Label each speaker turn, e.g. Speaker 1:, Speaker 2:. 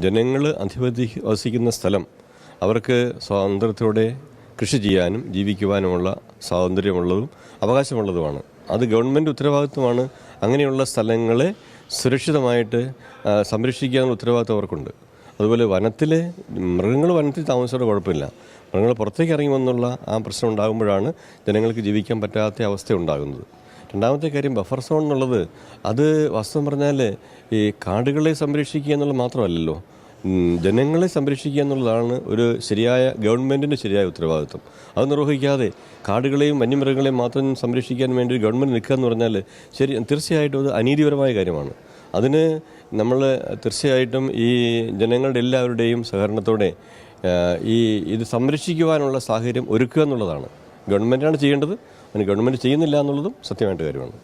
Speaker 1: ജനങ്ങൾ വസിക്കുന്ന സ്ഥലം അവർക്ക് സ്വാതന്ത്ര്യത്തോടെ കൃഷി ചെയ്യാനും ജീവിക്കുവാനുമുള്ള സ്വാതന്ത്ര്യമുള്ളതും അവകാശമുള്ളതുമാണ്. അത് ഗവൺമെൻറ് ഉത്തരവാദിത്വമാണ്. അങ്ങനെയുള്ള സ്ഥലങ്ങളെ സുരക്ഷിതമായിട്ട് സംരക്ഷിക്കാനുള്ള ഉത്തരവാദിത്വം അവർക്കുണ്ട്. അതുപോലെ മൃഗങ്ങൾ വനത്തിൽ താമസിച്ചോടെ കുഴപ്പമില്ല. മൃഗങ്ങൾ പുറത്തേക്ക് ഇറങ്ങി വന്നുള്ള ആ പ്രശ്നം ഉണ്ടാകുമ്പോഴാണ് ജനങ്ങൾക്ക് ജീവിക്കാൻ പറ്റാത്ത അവസ്ഥ ഉണ്ടാകുന്നത്. രണ്ടാമത്തെ കാര്യം, ബഫർ സോൺ എന്നുള്ളത് അത് വാസ്തവം പറഞ്ഞാൽ ഈ കാടുകളെ സംരക്ഷിക്കുക എന്നുള്ളത് മാത്രമല്ലല്ലോ, ജനങ്ങളെ സംരക്ഷിക്കുക എന്നുള്ളതാണ് ഒരു ഗവൺമെൻറ്റിൻ്റെ ശരിയായ ഉത്തരവാദിത്വം. അത് നിർവഹിക്കാതെ കാടുകളെയും വന്യമൃഗങ്ങളെയും മാത്രം സംരക്ഷിക്കാൻ വേണ്ടി ഗവൺമെൻറ് നിൽക്കുക എന്ന് പറഞ്ഞാൽ തീർച്ചയായിട്ടും അത് അനീതിപരമായ കാര്യമാണ്. അതിന് നമ്മൾ തീർച്ചയായിട്ടും ഈ ജനങ്ങളുടെ എല്ലാവരുടെയും സഹകരണത്തോടെ ഇത് സംരക്ഷിക്കുവാനുള്ള സാഹചര്യം ഒരുക്കുക എന്നുള്ളതാണ് ഗവൺമെൻറ്റാണ് ചെയ്യേണ്ടത്. അതിന് ഗവൺമെൻറ് ചെയ്യുന്നില്ല എന്നുള്ളതും സത്യമായിട്ട് കാര്യമാണ്.